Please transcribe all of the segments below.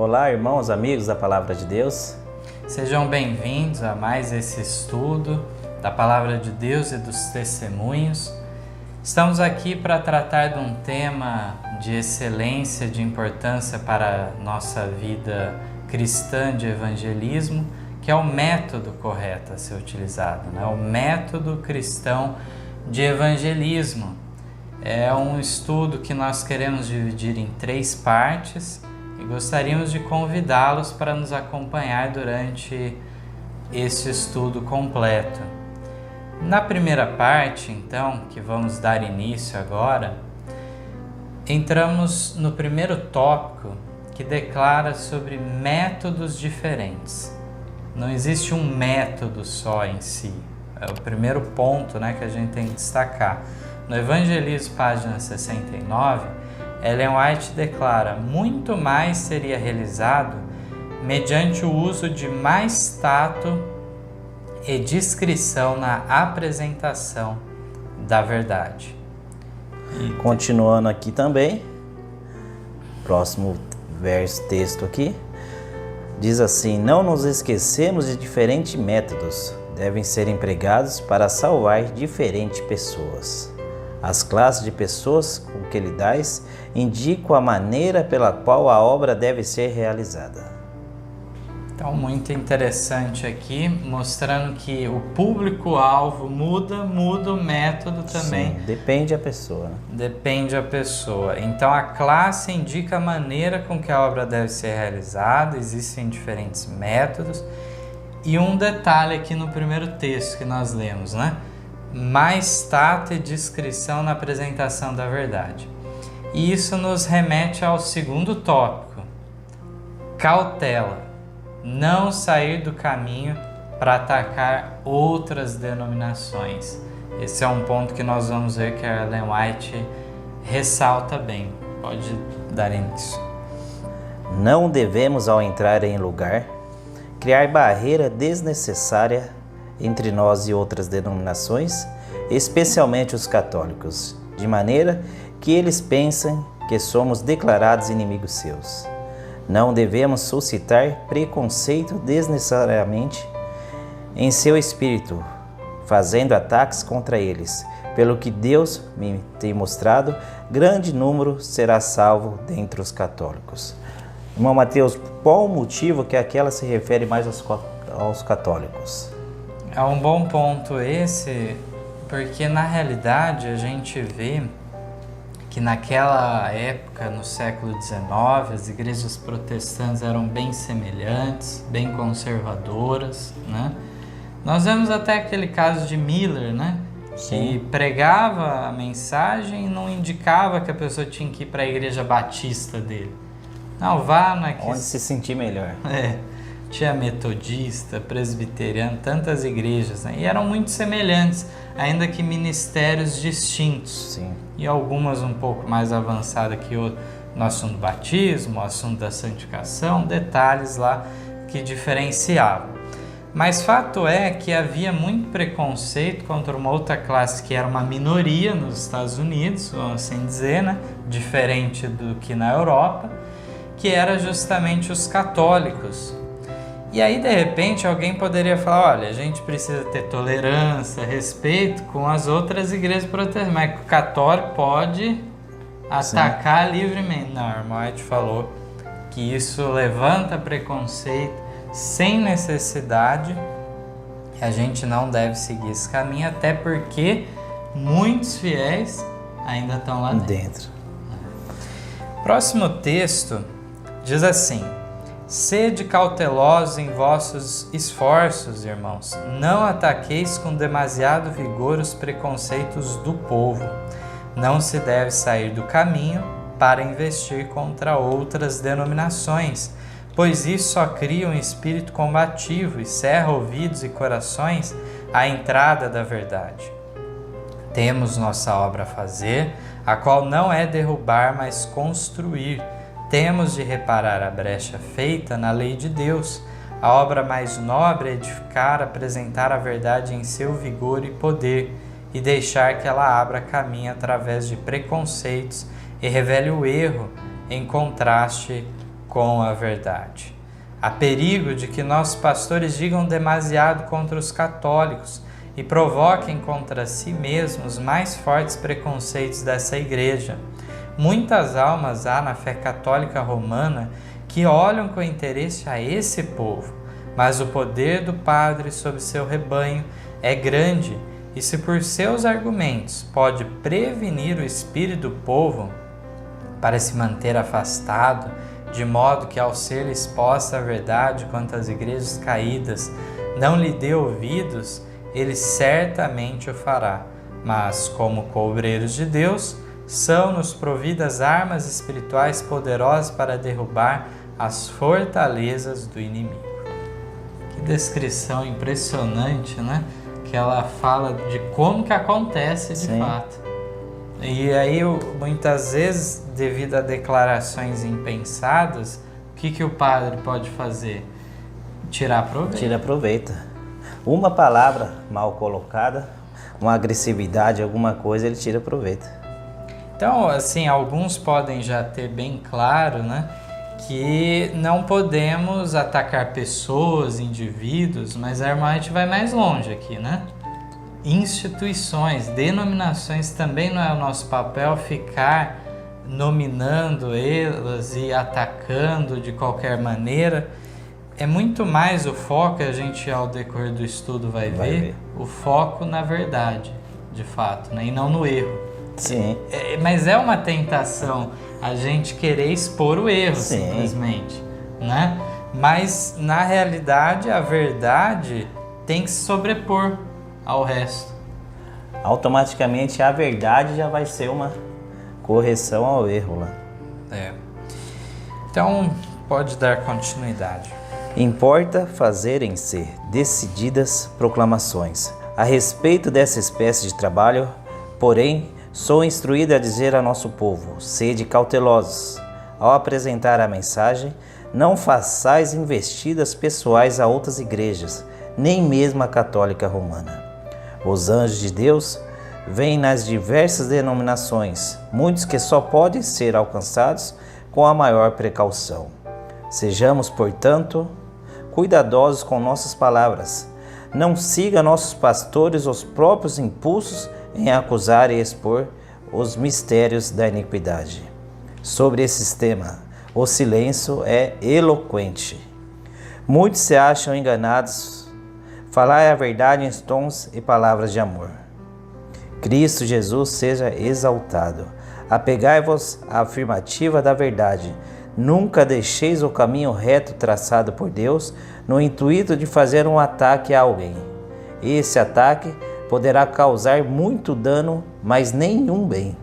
Olá, irmãos, amigos da Palavra de Deus. Sejam bem-vindos a mais esse estudo da Palavra de Deus e dos testemunhos. Estamos aqui para tratar de um tema de excelência, de importância para a nossa vida cristã de evangelismo, que é o método correto a ser utilizado, né? O método cristão de evangelismo. É um estudo que nós queremos dividir em 3 partes e gostaríamos de convidá-los para nos acompanhar durante esse estudo completo. Na primeira parte, então, que vamos dar início agora, entramos no primeiro tópico que declara sobre métodos diferentes. Não existe um método só em si. É o primeiro ponto, né, que a gente tem que destacar. No Evangelismo, página 69, Ellen White declara: muito mais seria realizado mediante o uso de mais tato e discrição na apresentação da verdade. Continuando aqui também, próximo texto aqui, diz assim: não nos esquecemos de diferentes métodos, devem ser empregados para salvar diferentes pessoas. As classes de pessoas com que lidais indicam a maneira pela qual a obra deve ser realizada. Então, muito interessante aqui, mostrando que o público-alvo muda o método também. Sim, depende da pessoa. Depende da pessoa. Então, a classe indica a maneira com que a obra deve ser realizada, existem diferentes métodos. E um detalhe aqui no primeiro texto que nós lemos, né? Mais tato e discrição na apresentação da verdade. E isso nos remete ao segundo tópico: cautela. Não sair do caminho para atacar outras denominações. Esse é um ponto que nós vamos ver que a Ellen White ressalta bem. Pode dar início. Não devemos, ao entrar em lugar, criar barreira desnecessária entre nós e outras denominações, especialmente os católicos, de maneira que eles pensem que somos declarados inimigos seus. Não devemos suscitar preconceito desnecessariamente em seu espírito, fazendo ataques contra eles. Pelo que Deus me tem mostrado, grande número será salvo dentre os católicos. Irmão Mateus, qual o motivo que aquela se refere mais aos católicos? É um bom ponto esse, porque na realidade a gente vê que naquela época, no século XIX, as igrejas protestantes eram bem semelhantes, bem conservadoras, né? Nós vemos até aquele caso de Miller, né? Sim. Que pregava a mensagem e não indicava que a pessoa tinha que ir para a igreja batista dele. Não, vá naquele... Onde se sentir melhor. Tinha metodista, presbiteriano, tantas igrejas, né? E eram muito semelhantes, ainda que ministérios distintos. Sim. E algumas um pouco mais avançadas que no assunto do batismo, no assunto da santificação, detalhes lá que diferenciavam. Mas fato é que havia muito preconceito contra uma outra classe que era uma minoria nos Estados Unidos, vamos assim dizer, né? Diferente do que na Europa, que era justamente os católicos. E aí, de repente, alguém poderia falar: olha, a gente precisa ter tolerância, respeito com as outras igrejas protestantes, mas o católico pode atacar livremente. Não, a irmã White falou que isso levanta preconceito sem necessidade, e a gente não deve seguir esse caminho, até porque muitos fiéis ainda estão lá dentro. Próximo texto diz assim: sede cautelosos em vossos esforços, irmãos. Não ataqueis com demasiado vigor os preconceitos do povo. Não se deve sair do caminho para investir contra outras denominações, pois isso só cria um espírito combativo e cerra ouvidos e corações à entrada da verdade. Temos nossa obra a fazer, a qual não é derrubar, mas construir. Temos de reparar a brecha feita na lei de Deus. A obra mais nobre é edificar, apresentar a verdade em seu vigor e poder, e deixar que ela abra caminho através de preconceitos e revele o erro em contraste com a verdade. Há perigo de que nossos pastores digam demasiado contra os católicos e provoquem contra si mesmos mais fortes preconceitos dessa igreja. Muitas almas há na fé católica romana que olham com interesse a esse povo, mas o poder do padre sobre seu rebanho é grande, e se por seus argumentos pode prevenir o espírito do povo para se manter afastado, de modo que, ao ser exposta a verdade quanto às igrejas caídas, não lhe dê ouvidos, ele certamente o fará. Mas, como cobreiros de Deus, são-nos providas armas espirituais poderosas para derrubar as fortalezas do inimigo. Que descrição impressionante, né? Que ela fala de como que acontece de fato. E aí, muitas vezes, devido a declarações impensadas, o que o padre pode fazer? Tirar proveito. Tira proveito. Uma palavra mal colocada, uma agressividade, alguma coisa, ele tira proveito. Então, assim, alguns podem já ter bem claro, né, que não podemos atacar pessoas, indivíduos, mas a gente vai mais longe aqui, né? Instituições, denominações, também não é o nosso papel ficar nominando elas e atacando de qualquer maneira. É muito mais o foco, a gente ao decorrer do estudo vai ver, o foco na verdade, de fato, né? E não no erro. Sim. Mas é uma tentação a gente querer expor o erro, simplesmente, né? Mas, na realidade, a verdade tem que se sobrepor ao resto. Automaticamente a verdade já vai ser uma correção ao erro lá. Então, pode dar continuidade. Importa fazerem-se decididas proclamações a respeito dessa espécie de trabalho, porém, sou instruído a dizer a nosso povo: sede cautelosos. Ao apresentar a mensagem, não façais investidas pessoais a outras igrejas, nem mesmo a católica romana. Os anjos de Deus vêm nas diversas denominações, muitos que só podem ser alcançados com a maior precaução. Sejamos, portanto, cuidadosos com nossas palavras. Não siga nossos pastores os próprios impulsos em acusar e expor os mistérios da iniquidade. Sobre esse tema, o silêncio é eloquente. Muitos se acham enganados. Falai a verdade em tons e palavras de amor. Cristo Jesus seja exaltado. Apegai-vos à afirmativa da verdade. Nunca deixeis o caminho reto traçado por Deus no intuito de fazer um ataque a alguém. Esse ataque poderá causar muito dano, mas nenhum bem.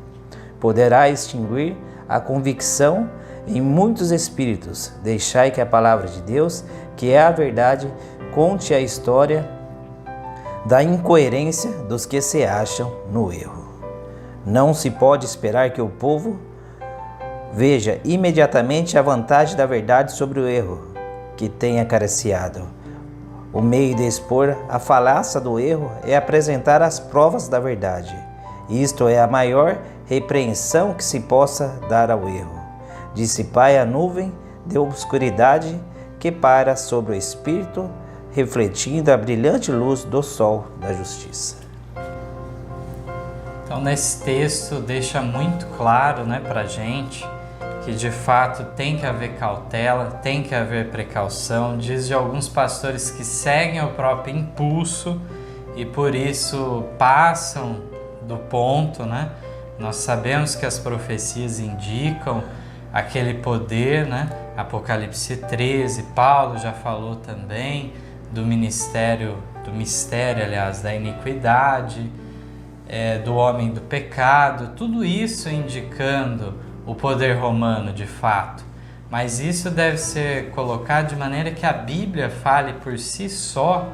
Poderá extinguir a convicção em muitos espíritos. Deixai que a palavra de Deus, que é a verdade, conte a história da incoerência dos que se acham no erro. Não se pode esperar que o povo veja imediatamente a vantagem da verdade sobre o erro que tem acariciado. O meio de expor a falácia do erro é apresentar as provas da verdade. Isto é a maior repreensão que se possa dar ao erro. Dissipai a nuvem de obscuridade que paira sobre o espírito, refletindo a brilhante luz do sol da justiça. Então, nesse texto deixa muito claro, né, para a gente que de fato tem que haver cautela, tem que haver precaução. Diz de alguns pastores que seguem o próprio impulso e por isso passam do ponto, né? Nós sabemos que as profecias indicam aquele poder, né? Apocalipse 13, Paulo já falou também do mistério, aliás, da iniquidade, do homem do pecado, tudo isso indicando o poder romano de fato. Mas isso deve ser colocado de maneira que a Bíblia fale por si só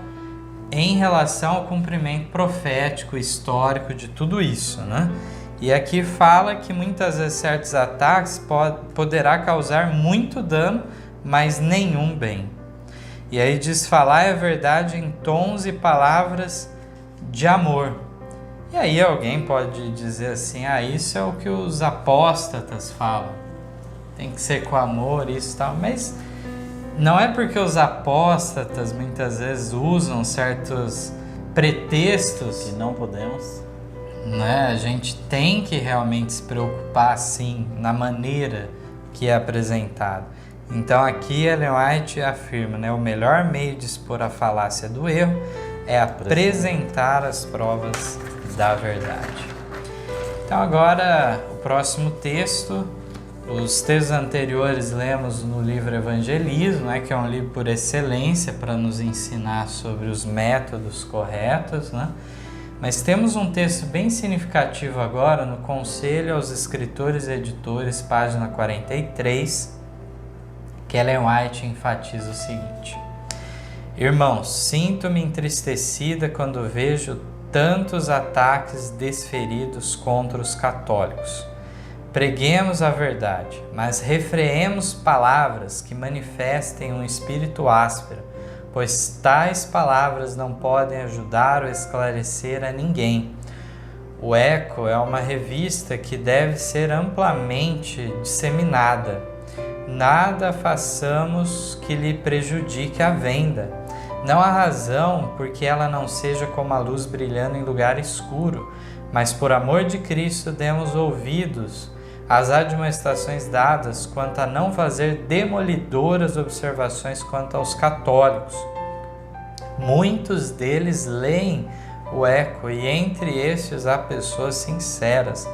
em relação ao cumprimento profético, histórico de tudo isso, né? E aqui fala que muitas vezes certos ataques poderá causar muito dano, mas nenhum bem. E aí diz: falar a verdade em tons e palavras de amor. E aí alguém pode dizer assim: isso é o que os apóstatas falam. tem que ser com amor, isso e tal, mas não é porque os apóstatas muitas vezes usam certos pretextos que não podemos, né? A gente tem que realmente se preocupar, sim, na maneira que é apresentado. Então aqui Ellen White afirma, né, o melhor meio de expor a falácia do erro é apresentar as provas da verdade. Então agora o próximo texto, os textos anteriores lemos no livro Evangelismo, né, que é um livro por excelência para nos ensinar sobre os métodos corretos, né? Mas temos um texto bem significativo agora no Conselho aos Escritores e Editores, página 43, que Ellen White enfatiza o seguinte: irmãos, sinto-me entristecida quando vejo tantos ataques desferidos contra os católicos. Preguemos a verdade, mas refreemos palavras que manifestem um espírito áspero, pois tais palavras não podem ajudar ou esclarecer a ninguém. O Eco é uma revista que deve ser amplamente disseminada. Nada façamos que lhe prejudique a venda. Não há razão porque ela não seja como a luz brilhando em lugar escuro, mas por amor de Cristo demos ouvidos às admoestações dadas quanto a não fazer demolidoras observações quanto aos católicos. Muitos deles leem o Eco e entre estes há pessoas sinceras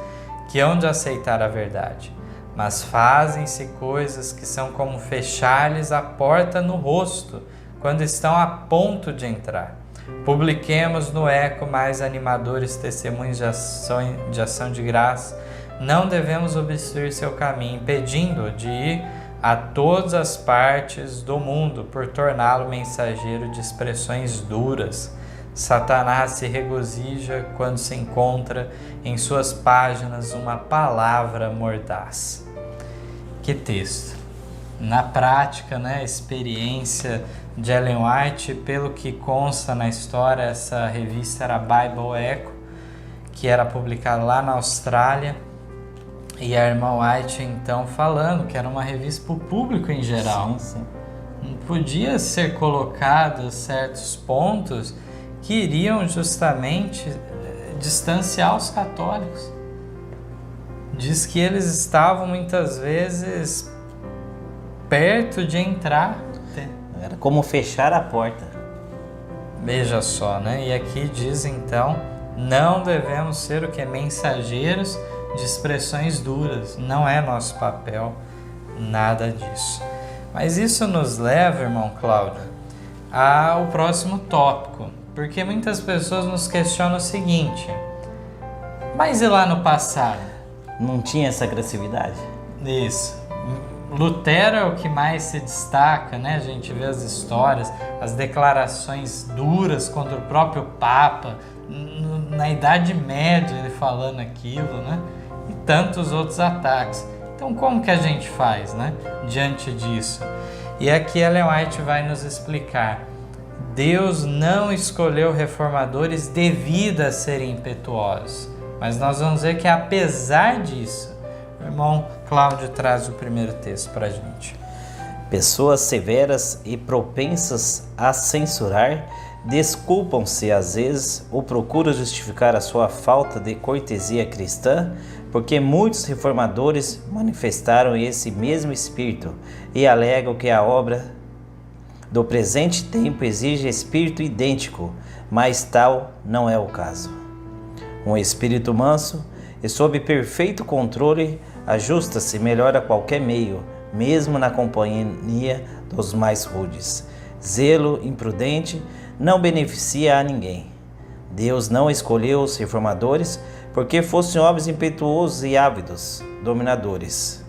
que hão de aceitar a verdade. Mas fazem-se coisas que são como fechar-lhes a porta no rosto quando estão a ponto de entrar. Publiquemos no Eco mais animadores testemunhos de ação de graça. Não devemos obstruir seu caminho, impedindo-o de ir a todas as partes do mundo por torná-lo mensageiro de expressões duras. Satanás se regozija quando se encontra em suas páginas uma palavra mordaz. Que texto! Na prática, né, a experiência de Ellen White, pelo que consta na história, essa revista era a Bible Echo, que era publicada lá na Austrália, e a irmã White então falando que era uma revista para o público em geral. Sim. Não podia ser colocados certos pontos que iriam justamente distanciar os católicos. Diz que eles estavam muitas vezes perto de entrar. Era como fechar a porta. Veja só, né? E aqui diz então, não devemos ser o que? Mensageiros de expressões duras. Não é nosso papel nada disso. Mas isso nos leva, irmão Cláudio, ao próximo tópico. Porque muitas pessoas nos questionam o seguinte: mas e lá no passado? Não tinha essa agressividade? Isso. Lutero é o que mais se destaca, né? A gente vê as histórias, as declarações duras contra o próprio Papa, na Idade Média ele falando aquilo, né? E tantos outros ataques. Então como que a gente faz, né? Diante disso. E aqui Ellen White vai nos explicar. Deus não escolheu reformadores devido a serem impetuosos. Mas nós vamos ver que apesar disso, o irmão Cláudio traz o primeiro texto para a gente. Pessoas severas e propensas a censurar desculpam-se às vezes ou procuram justificar a sua falta de cortesia cristã, porque muitos reformadores manifestaram esse mesmo espírito e alegam que a obra do presente tempo exige espírito idêntico, mas tal não é o caso. Um espírito manso e sob perfeito controle ajusta-se melhor a qualquer meio, mesmo na companhia dos mais rudes. Zelo imprudente não beneficia a ninguém. Deus não escolheu os reformadores porque fossem homens impetuosos e ávidos, dominadores.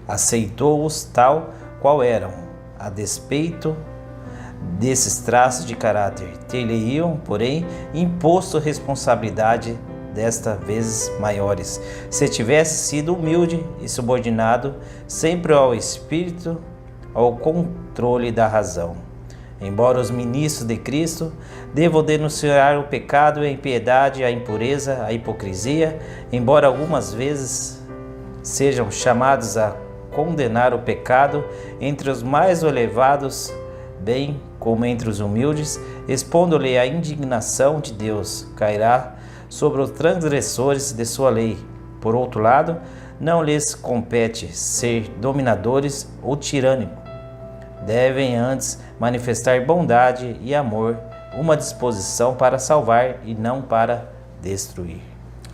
Aceitou-os tal qual eram, a despeito desses traços de caráter. Ter-lhe-iam, porém, imposto responsabilidade desta vezes maiores, se tivesse sido humilde e subordinado sempre ao espírito, ao controle da razão. Embora os ministros de Cristo devam denunciar o pecado, a impiedade, a impureza, a hipocrisia, embora algumas vezes sejam chamados a condenar o pecado entre os mais elevados, bem como entre os humildes, expondo-lhe a indignação de Deus, cairá sobre os transgressores de sua lei. Por outro lado, não lhes compete ser dominadores ou tirânicos. Devem antes manifestar bondade e amor, uma disposição para salvar e não para destruir.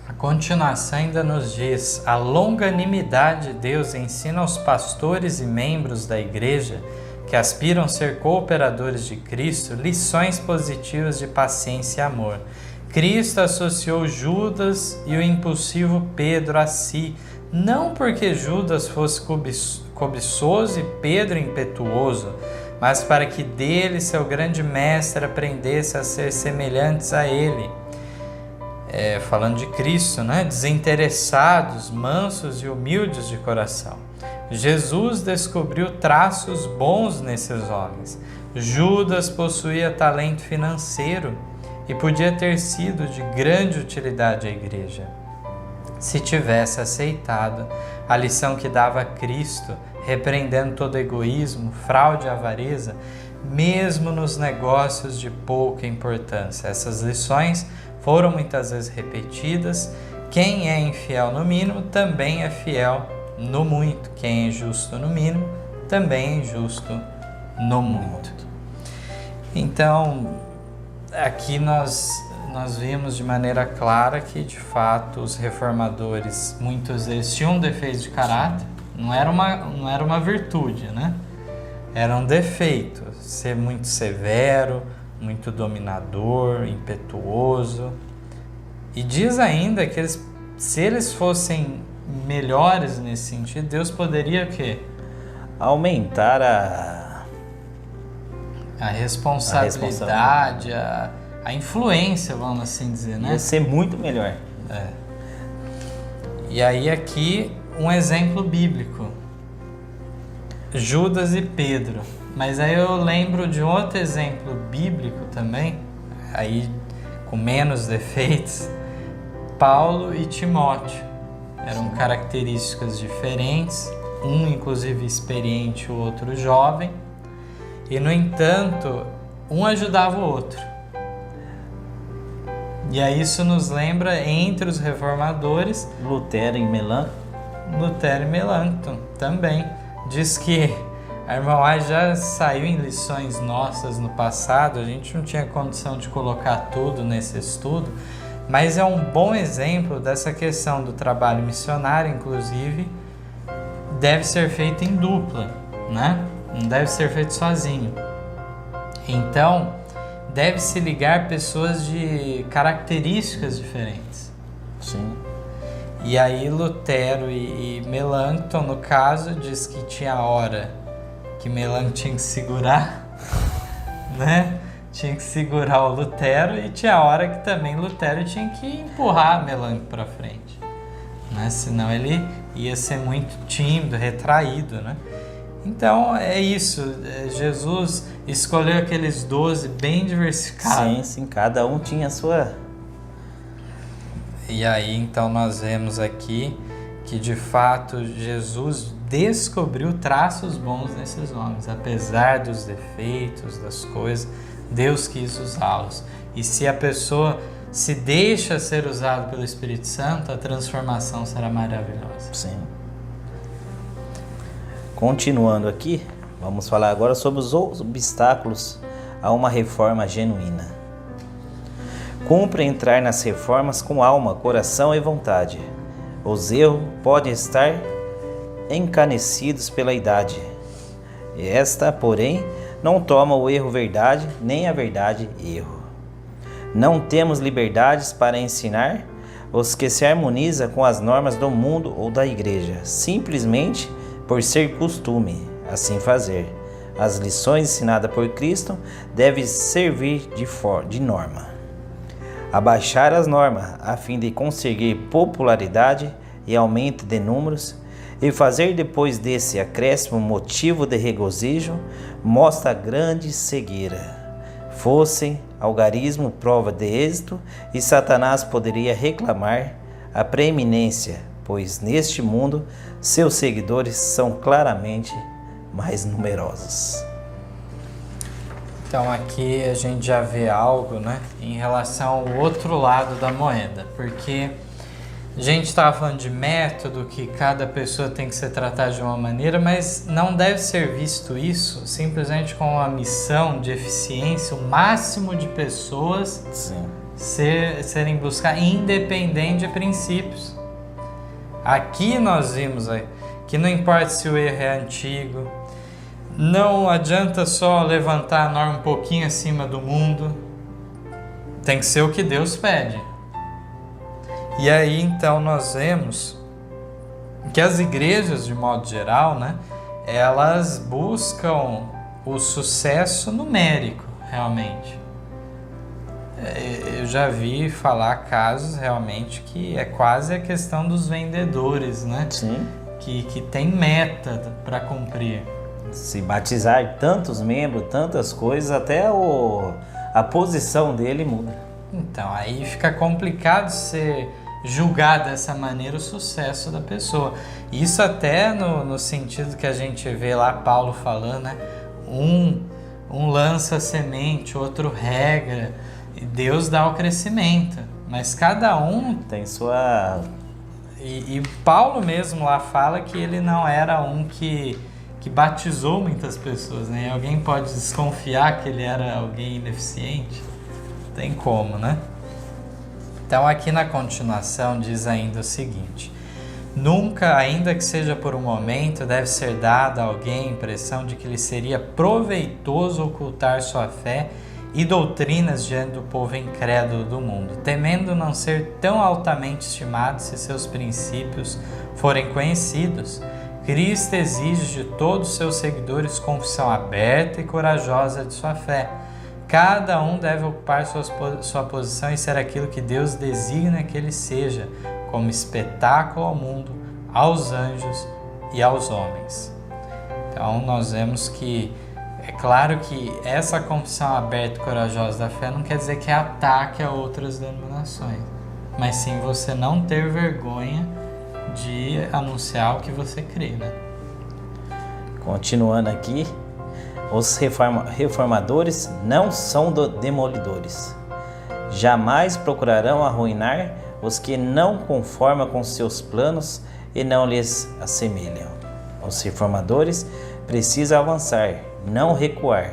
A continuação ainda nos diz: a longanimidade de Deus ensina aos pastores e membros da igreja que aspiram a ser cooperadores de Cristo lições positivas de paciência e amor. Cristo associou Judas e o impulsivo Pedro a si, não porque Judas fosse cobiçoso e Pedro impetuoso, mas para que dele, seu grande mestre, aprendesse a ser semelhantes a ele. Falando de Cristo, né? Desinteressados, mansos e humildes de coração. Jesus descobriu traços bons nesses homens. Judas possuía talento financeiro e podia ter sido de grande utilidade à igreja, se tivesse aceitado a lição que dava Cristo, repreendendo todo egoísmo, fraude e avareza, mesmo nos negócios de pouca importância. Essas lições foram muitas vezes repetidas. Quem é infiel no mínimo também é fiel no muito. Quem é injusto no mínimo também é injusto no muito. Então, aqui nós vimos de maneira clara que, de fato, os reformadores, muitos deles tinham um defeito de caráter, não era uma virtude, né? Era um defeito, ser muito severo, muito dominador, impetuoso. E diz ainda que se eles fossem melhores nesse sentido, Deus poderia o quê? Aumentar a responsabilidade, a influência, vamos assim dizer, né? Ia ser muito melhor. E aí aqui um exemplo bíblico. Judas e Pedro. Mas aí eu lembro de outro exemplo bíblico também, aí com menos defeitos, Paulo e Timóteo. Eram características diferentes, um inclusive experiente, o outro jovem, e no entanto, um ajudava o outro. E aí isso nos lembra entre os reformadores, Lutero e Melanchthon também. Diz que a irmã White já saiu em lições nossas no passado, a gente não tinha condição de colocar tudo nesse estudo, mas é um bom exemplo dessa questão do trabalho missionário, inclusive, deve ser feito em dupla, né? Não deve ser feito sozinho. Então, deve-se ligar pessoas de características diferentes. Sim. E aí Lutero e Melanchthon, no caso, diz que tinha hora que Melanchthon tinha que segurar, né? Tinha que segurar o Lutero, e tinha hora que também Lutero tinha que empurrar Melanchthon para frente, né? Senão ele ia ser muito tímido, retraído, né? Então é isso, Jesus escolheu aqueles 12 bem diversificados. Sim, cada um tinha a sua... E aí então nós vemos aqui que de fato Jesus descobriu traços bons nesses homens, apesar dos defeitos, das coisas, Deus quis usá-los. E se a pessoa se deixa ser usada pelo Espírito Santo, a transformação será maravilhosa. Sim. Continuando aqui, vamos falar agora sobre os obstáculos a uma reforma genuína. Cumpre entrar nas reformas com alma, coração e vontade. Os erros podem estar encanecidos pela idade. Esta, porém, não toma o erro verdade, nem a verdade erro. Não temos liberdades para ensinar os que se harmoniza com as normas do mundo ou da igreja, simplesmente por ser costume assim fazer. As lições ensinadas por Cristo devem servir de norma. Abaixar as normas a fim de conseguir popularidade e aumento de números e fazer depois desse acréscimo motivo de regozijo mostra grande cegueira. Fossem algarismo prova de êxito e Satanás poderia reclamar a preeminência pois neste mundo seus seguidores são claramente mais numerosos. Então aqui a gente já vê algo, né, em relação ao outro lado da moeda, porque a gente estava falando de método, que cada pessoa tem que ser tratada de uma maneira, mas não deve ser visto isso simplesmente com a missão de eficiência, o máximo de pessoas serem buscar independente de princípios. Aqui nós vimos que não importa se o erro é antigo, não adianta só levantar a norma um pouquinho acima do mundo, tem que ser o que Deus pede. E aí então nós vemos que as igrejas, de modo geral, né, elas buscam o sucesso numérico, realmente. Eu já vi falar casos realmente que é quase a questão dos vendedores, né? Sim. Que tem meta para cumprir. Se batizar tantos membros, tantas coisas, até a posição dele muda. Então, aí fica complicado ser julgar dessa maneira o sucesso da pessoa. Isso até no sentido que a gente vê lá Paulo falando, né? Um lança semente, outro rega, e Deus dá o crescimento. Mas cada um tem sua... E Paulo mesmo lá fala que ele não era um que batizou muitas pessoas, né? Alguém pode desconfiar que ele era alguém ineficiente? Tem como, né? Então aqui na continuação diz ainda o seguinte: nunca, ainda que seja por um momento, deve ser dada a alguém a impressão de que lhe seria proveitoso ocultar sua fé e doutrinas diante do povo incrédulo do mundo, temendo não ser tão altamente estimado se seus princípios forem conhecidos. Cristo exige de todos os seus seguidores confissão aberta e corajosa de sua fé. Cada um deve ocupar sua posição e ser aquilo que Deus designa que ele seja, como espetáculo ao mundo, aos anjos e aos homens. Então nós vemos que é claro que essa confissão aberta e corajosa da fé não quer dizer que é ataque a outras denominações, mas sim você não ter vergonha de anunciar o que você crê, né? Continuando aqui, os reformadores não são demolidores. Jamais procurarão arruinar os que não conformam com seus planos e não lhes assemelham. Os reformadores precisam avançar, não recuar.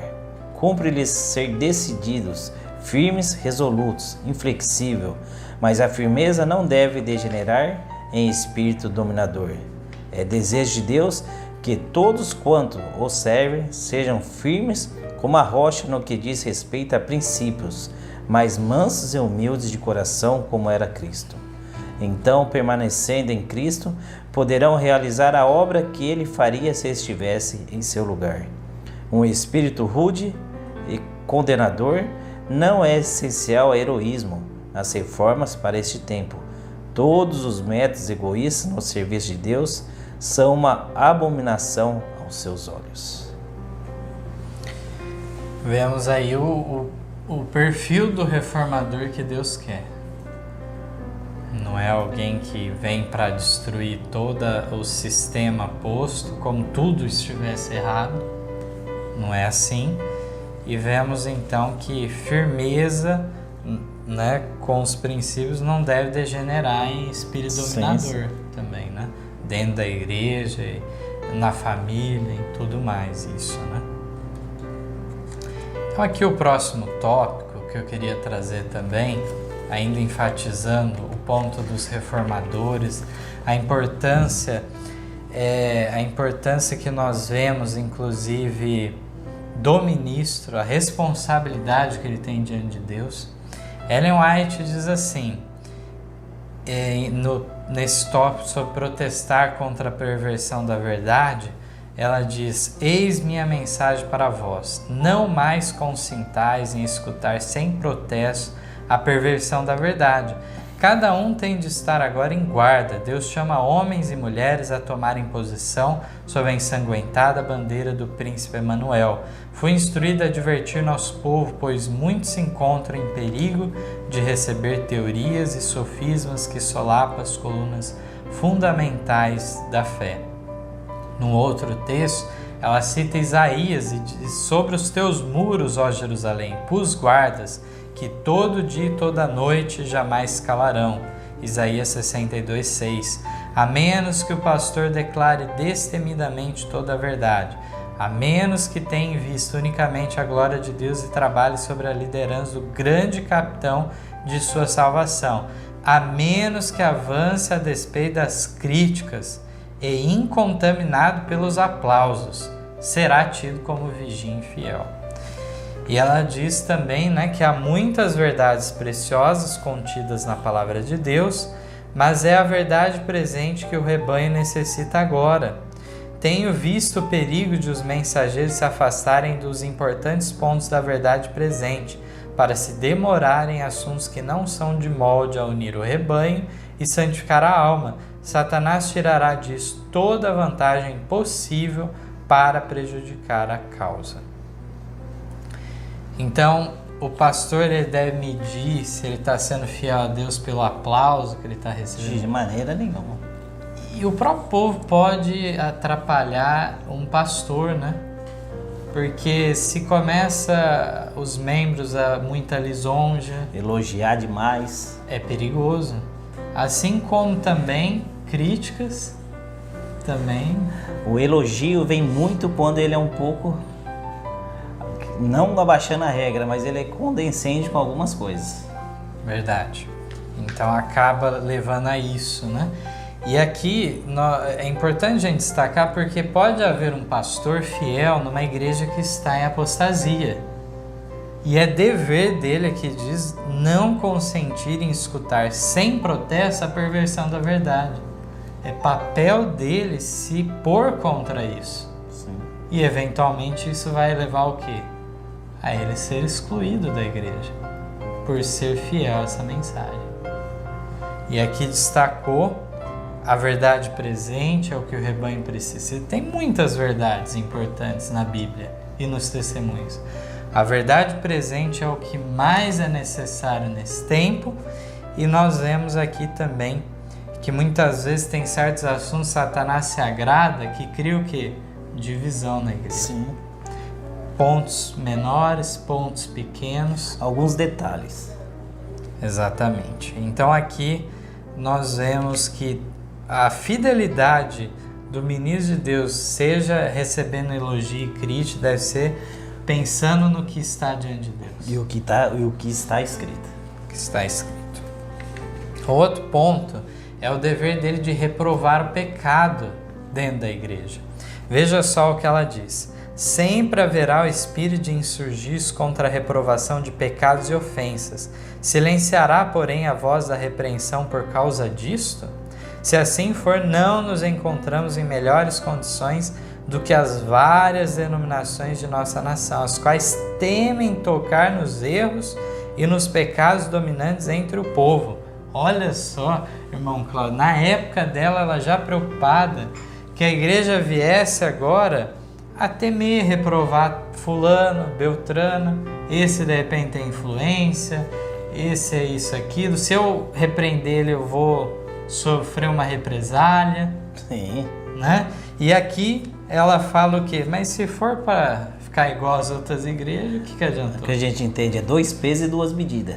Cumpre-lhes ser decididos, firmes, resolutos, inflexível, mas a firmeza não deve degenerar em espírito dominador. É desejo de Deus que todos quanto o servem sejam firmes como a rocha no que diz respeito a princípios, mas mansos e humildes de coração como era Cristo. Então, permanecendo em Cristo, poderão realizar a obra que ele faria se estivesse em seu lugar. Um espírito rude e condenador não é essencial ao heroísmo, às reformas para este tempo. Todos os métodos egoístas no serviço de Deus são uma abominação aos seus olhos. Vemos aí o perfil do reformador que Deus quer. Não é alguém que vem para destruir todo o sistema posto, como tudo estivesse errado. Não é assim. E vemos então que firmeza, né, com os princípios não deve degenerar em espírito dominador também, né? Dentro da igreja, na família e tudo mais isso, né? Então aqui o próximo tópico que eu queria trazer também, ainda enfatizando o ponto dos reformadores, a importância que nós vemos, inclusive, do ministro, a responsabilidade que ele tem diante de Deus. Ellen White diz assim, nesse tópico sobre protestar contra a perversão da verdade, ela diz: eis minha mensagem para vós, não mais consintais em escutar sem protesto a perversão da verdade. Cada um tem de estar agora em guarda. Deus chama homens e mulheres a tomarem posição sob a ensanguentada bandeira do príncipe Emanuel. Fui instruído a advertir nosso povo, pois muitos se encontram em perigo de receber teorias e sofismas que solapam as colunas fundamentais da fé. No outro texto, ela cita Isaías e diz: sobre os teus muros, ó Jerusalém, pus guardas, que todo dia e toda noite jamais calarão. Isaías 62:6. A menos que o pastor declare destemidamente toda a verdade, a menos que tenha em vista unicamente a glória de Deus e trabalhe sobre a liderança do grande capitão de sua salvação, a menos que avance a despeito das críticas e incontaminado pelos aplausos, será tido como vigia infiel. E ela diz também, que há muitas verdades preciosas contidas na palavra de Deus, mas é a verdade presente que o rebanho necessita agora. Tenho visto o perigo de os mensageiros se afastarem dos importantes pontos da verdade presente, para se demorarem em assuntos que não são de molde a unir o rebanho e santificar a alma. Satanás tirará disso toda a vantagem possível para prejudicar a causa. Então, o pastor ele deve medir se ele está sendo fiel a Deus pelo aplauso que ele está recebendo. De maneira nenhuma. E o próprio povo pode atrapalhar um pastor, Porque se começa os membros a muita lisonja, elogiar demais, é perigoso. Assim como também críticas, também. O elogio vem muito quando ele é um pouco, não abaixando a regra, mas ele é condescendente com algumas coisas. Verdade. Então acaba levando a isso, E aqui é importante a gente destacar porque pode haver um pastor fiel numa igreja que está em apostasia. E é dever dele, aqui diz, não consentir em escutar sem protesto a perversão da verdade. É papel dele se pôr contra isso. Sim. E eventualmente isso vai levar ao quê? A ele ser excluído da igreja, por ser fiel a essa mensagem. E aqui destacou a verdade presente, é o que o rebanho precisa. Tem muitas verdades importantes na Bíblia e nos testemunhos. A verdade presente é o que mais é necessário nesse tempo, e nós vemos aqui também que muitas vezes tem certos assuntos Satanás se agrada que cria o quê? Divisão na igreja. Sim. Pontos menores, pontos pequenos. Alguns detalhes. Exatamente. Então aqui nós vemos que a fidelidade do ministro de Deus, seja recebendo elogio e crítica, deve ser pensando no que está diante de Deus. E o que está escrito. O que está escrito. Outro ponto é o dever dele de reprovar o pecado dentro da igreja. Veja só o que ela diz. Sempre haverá o espírito de insurgir contra a reprovação de pecados e ofensas. Silenciará, porém, a voz da repreensão por causa disto? Se assim for, não nos encontramos em melhores condições do que as várias denominações de nossa nação, as quais temem tocar nos erros e nos pecados dominantes entre o povo. Olha só, irmão Cláudio, na época dela, ela já preocupada que a igreja viesse agora a temer, reprovar fulano, beltrano, esse de repente tem influência, esse é isso, aquilo, se eu repreender ele eu vou sofrer uma represália. Sim. E aqui ela fala o quê? Mas se for para ficar igual às outras igrejas, o que adiantou? O que a gente entende é 2 pesos e 2 medidas.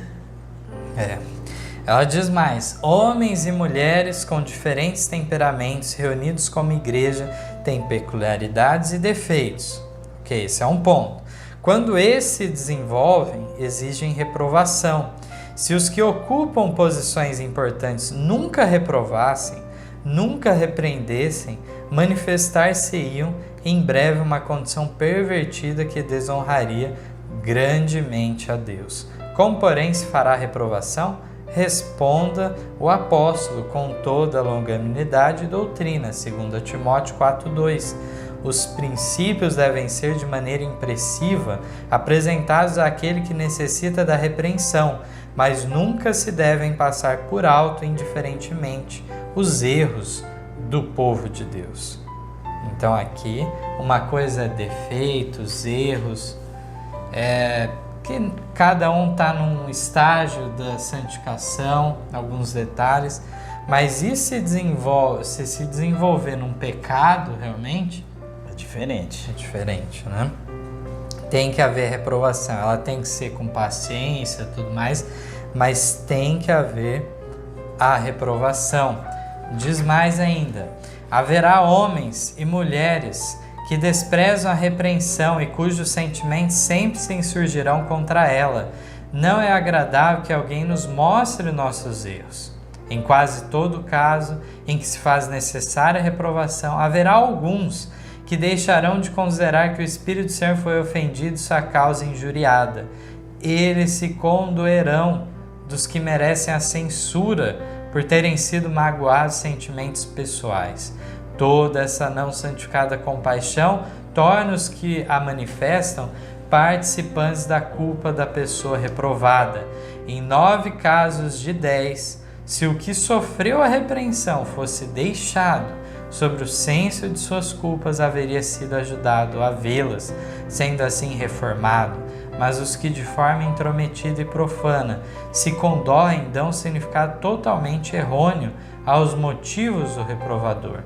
Ela diz mais: homens e mulheres com diferentes temperamentos reunidos como igreja têm peculiaridades e defeitos. Ok, esse é um ponto. Quando esses se desenvolvem, exigem reprovação. Se os que ocupam posições importantes nunca reprovassem, nunca repreendessem, manifestar-se-iam em breve uma condição pervertida que desonraria grandemente a Deus. Como, porém, se fará a reprovação? Responda o apóstolo com toda a longanimidade e doutrina, 2 Timóteo 4:2. Os princípios devem ser de maneira impressiva apresentados àquele que necessita da repreensão, mas nunca se devem passar por alto indiferentemente os erros do povo de Deus. Então aqui uma coisa é defeitos, erros, que cada um está num estágio da santificação, alguns detalhes, Mas e se desenvolver num pecado realmente? É diferente. É diferente, né? Tem que haver reprovação, ela tem que ser com paciência e tudo mais, mas tem que haver a reprovação. Diz mais ainda: haverá homens e mulheres que desprezam a repreensão e cujos sentimentos sempre se insurgirão contra ela. Não é agradável que alguém nos mostre nossos erros. Em quase todo caso em que se faz necessária a reprovação, haverá alguns que deixarão de considerar que o Espírito do Senhor foi ofendido e sua causa injuriada. Eles se condoerão dos que merecem a censura por terem sido magoados sentimentos pessoais. Toda essa não santificada compaixão torna os que a manifestam participantes da culpa da pessoa reprovada. Em 9 casos de 10, se o que sofreu a repreensão fosse deixado sobre o senso de suas culpas, haveria sido ajudado a vê-las, sendo assim reformado. Mas os que de forma intrometida e profana se condoem dão um significado totalmente errôneo aos motivos do reprovador,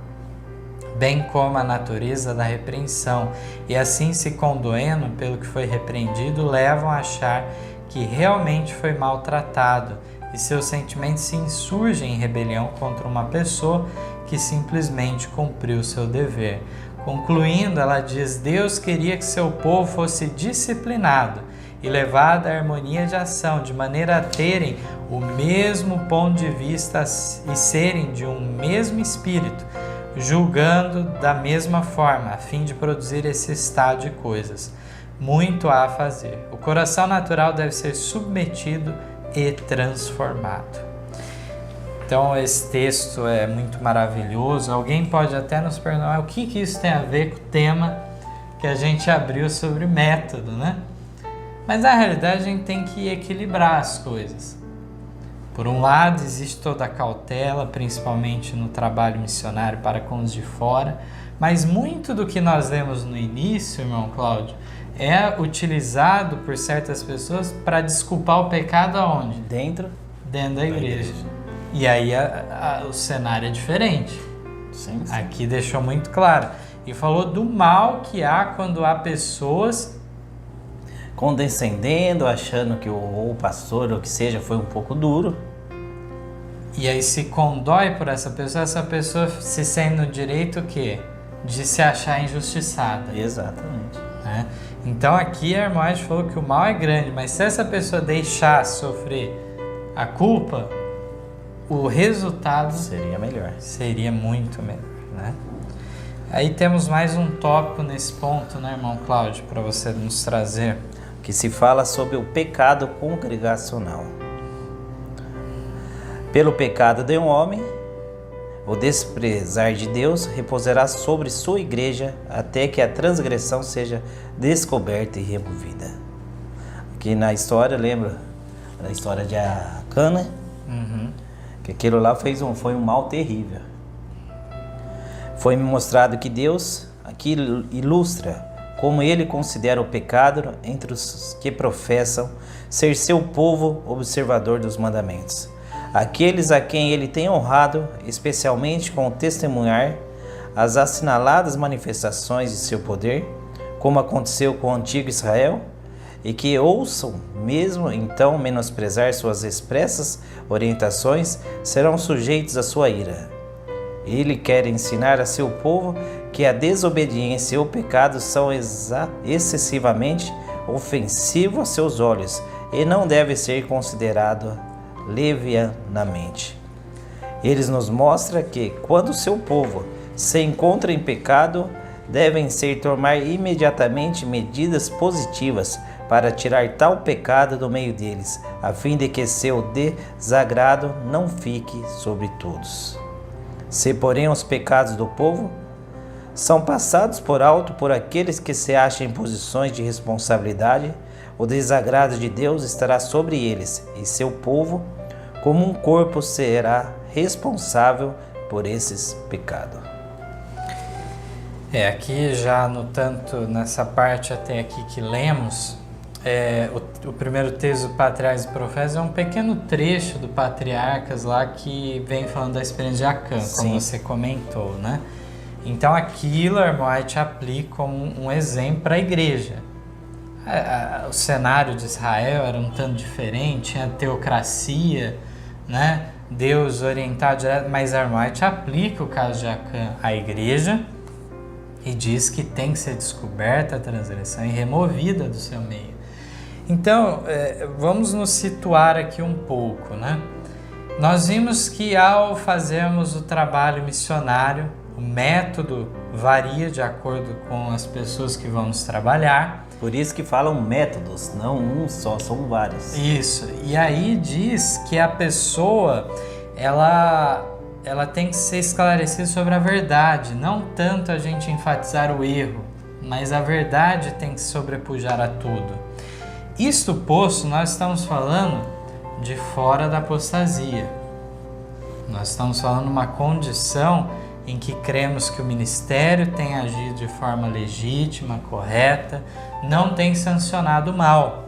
bem como a natureza da repreensão, e assim se condoendo pelo que foi repreendido, levam a achar que realmente foi maltratado, e seus sentimentos se insurgem em rebelião contra uma pessoa que simplesmente cumpriu seu dever. Concluindo, ela diz: Deus queria que seu povo fosse disciplinado e levado à harmonia de ação, de maneira a terem o mesmo ponto de vista e serem de um mesmo espírito, julgando da mesma forma, a fim de produzir esse estado de coisas. Muito há a fazer. O coração natural deve ser submetido e transformado. Então esse texto é muito maravilhoso. Alguém pode até nos perguntar o que isso tem a ver com o tema que a gente abriu sobre método, né? Mas na realidade a gente tem que equilibrar as coisas. Por um lado, existe toda a cautela, principalmente no trabalho missionário para com os de fora, mas muito do que nós lemos no início, irmão Cláudio, é utilizado por certas pessoas para desculpar o pecado aonde? Dentro da igreja. E aí o cenário é diferente. Sim. Aqui deixou muito claro. E falou do mal que há quando há pessoas condescendendo, achando que o pastor, ou que seja, foi um pouco duro. E aí se condói por essa pessoa se sente no direito o quê? De se achar injustiçada. Exatamente. Né? Então aqui a irmã falou que o mal é grande, mas se essa pessoa deixar sofrer a culpa, o resultado seria melhor. Seria muito melhor, né? Aí temos mais um tópico nesse ponto, né, irmão Cláudio, para você nos trazer. Que se fala sobre o pecado congregacional. Pelo pecado de um homem, o desprezar de Deus repousará sobre sua igreja até que a transgressão seja descoberta e removida. Aqui na história, lembra da história de Acã, né? Uhum. Que aquilo lá foi um mal terrível. Foi-me mostrado que Deus aqui ilustra como ele considera o pecado entre os que professam ser seu povo observador dos mandamentos. Aqueles a quem ele tem honrado, especialmente com o testemunhar as assinaladas manifestações de seu poder, como aconteceu com o antigo Israel, e que ouçam mesmo então menosprezar suas expressas orientações, serão sujeitos à sua ira. Ele quer ensinar a seu povo que a desobediência e o pecado são excessivamente ofensivos aos seus olhos e não deve ser considerado levianamente. Eles nos mostram que, quando seu povo se encontra em pecado, devem ser tomar imediatamente medidas positivas para tirar tal pecado do meio deles, a fim de que seu desagrado não fique sobre todos. Se, porém, os pecados do povo são passados por alto por aqueles que se acham em posições de responsabilidade, o desagrado de Deus estará sobre eles, e seu povo, como um corpo, será responsável por esses pecados. Aqui já no tanto, nessa parte até aqui que lemos, o primeiro texto do Patriarcas e Profetas é um pequeno trecho do Patriarcas lá que vem falando da experiência de Acã, como você comentou, né? Então aquilo, irmão, a gente aplica como um exemplo para a igreja. O cenário de Israel era um tanto diferente, tinha teocracia, né? Deus orientado direto, mas a irmã, a gente aplica o caso de Acã à igreja e diz que tem que ser descoberta a transgressão e removida do seu meio. Então, vamos nos situar aqui um pouco, né? Nós vimos que ao fazermos o trabalho missionário, o método varia de acordo com as pessoas que vamos trabalhar. Por isso que falam métodos, não um só, são vários. Isso, e aí diz que a pessoa, ela tem que ser esclarecida sobre a verdade, não tanto a gente enfatizar o erro, mas a verdade tem que sobrepujar a tudo. Isto posto, nós estamos falando de fora da apostasia. Nós estamos falando de uma condição em que cremos que o ministério tem agido de forma legítima, correta, não tem sancionado o mal.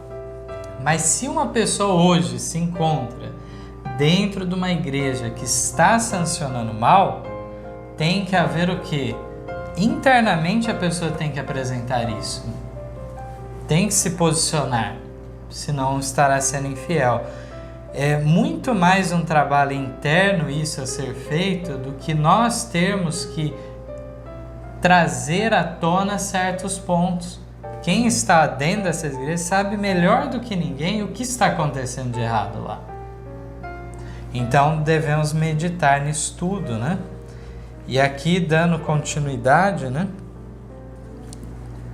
Mas se uma pessoa hoje se encontra dentro de uma igreja que está sancionando o mal, tem que haver o quê? Internamente a pessoa tem que apresentar isso. Tem que se posicionar, senão estará sendo infiel. É muito mais um trabalho interno isso a ser feito do que nós termos que trazer à tona certos pontos. Quem está dentro dessas igrejas sabe melhor do que ninguém o que está acontecendo de errado lá. Então devemos meditar nisso tudo, né? E aqui dando continuidade, né?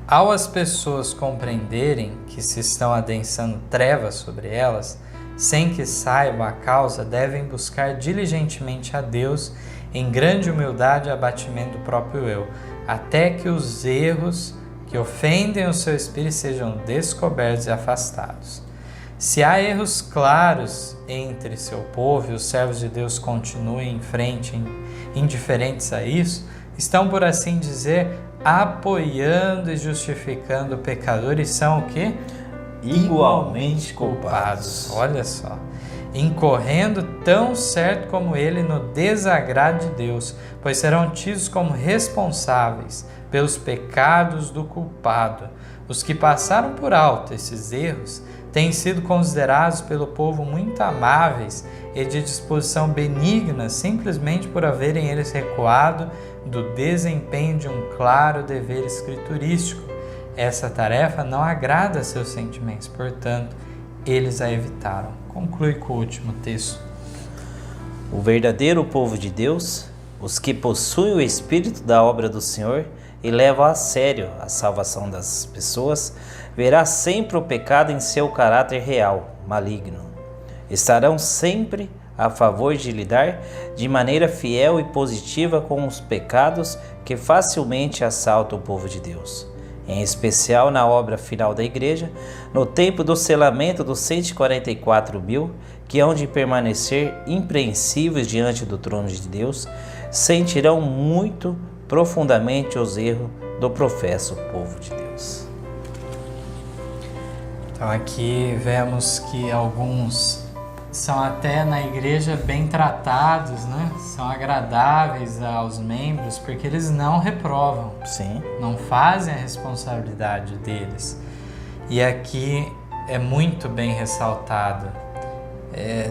Ao as pessoas compreenderem que se estão adensando trevas sobre elas, sem que saibam a causa, devem buscar diligentemente a Deus em grande humildade e abatimento do próprio eu, até que os erros que ofendem o seu espírito sejam descobertos e afastados. Se há erros claros entre seu povo e os servos de Deus continuem em frente, indiferentes a isso, estão, por assim dizer, apoiando e justificando o pecador e são o quê? Igualmente culpados. Olha só. Incorrendo tão certo como ele no desagrado de Deus, pois serão tidos como responsáveis pelos pecados do culpado. Os que passaram por alto esses erros têm sido considerados pelo povo muito amáveis e de disposição benigna, simplesmente por haverem eles recuado do desempenho de um claro dever escriturístico. Essa tarefa não agrada a seus sentimentos, portanto, eles a evitaram. Conclui com o último texto. O verdadeiro povo de Deus, os que possuem o espírito da obra do Senhor e levam a sério a salvação das pessoas, verá sempre o pecado em seu caráter real, maligno. Estarão sempre a favor de lidar de maneira fiel e positiva com os pecados que facilmente assaltam o povo de Deus. Em especial na obra final da igreja, no tempo do selamento dos 144.000, que hão de permanecer impreensíveis diante do trono de Deus, sentirão muito profundamente os erros do professo povo de Deus. Então aqui vemos que alguns são até na igreja bem tratados, né? São agradáveis aos membros porque eles não reprovam. Sim. Não fazem a responsabilidade deles. E aqui é muito bem ressaltado.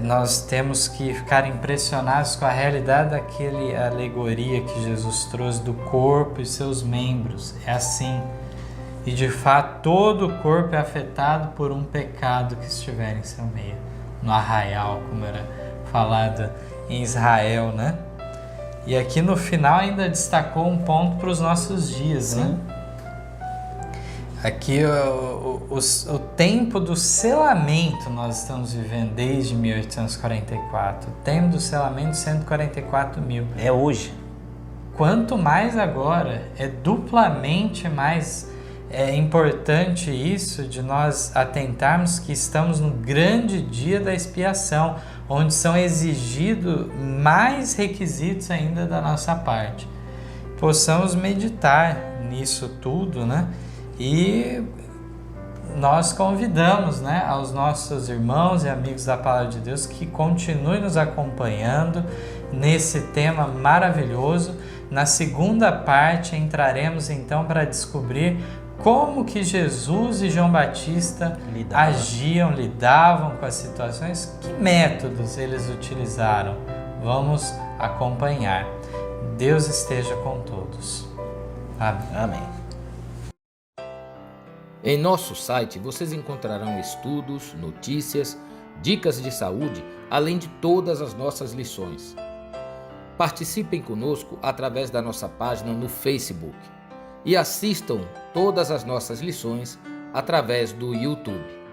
Nós temos que ficar impressionados com a realidade daquele alegoria que Jesus trouxe do corpo e seus membros. É assim. E de fato todo o corpo é afetado por um pecado que estiver em seu meio. No arraial, como era falado em Israel, né? E aqui no final ainda destacou um ponto para os nossos dias, Sim. né? Aqui o tempo do selamento nós estamos vivendo desde 1844. O tempo do selamento, 144.000. É hoje. Quanto mais agora, é duplamente mais importante isso de nós atentarmos que estamos no grande dia da expiação, onde são exigidos mais requisitos ainda da nossa parte. Possamos meditar nisso tudo, né? E nós convidamos, né, aos nossos irmãos e amigos da Palavra de Deus que continuem nos acompanhando nesse tema maravilhoso. Na segunda parte entraremos então para descobrir como que Jesus e João Batista lidavam com as situações, que métodos eles utilizaram. Vamos acompanhar. Deus esteja com todos. Amém. Amém. Em nosso site vocês encontrarão estudos, notícias, dicas de saúde, além de todas as nossas lições. Participem conosco através da nossa página no Facebook e assistam todas as nossas lições através do YouTube.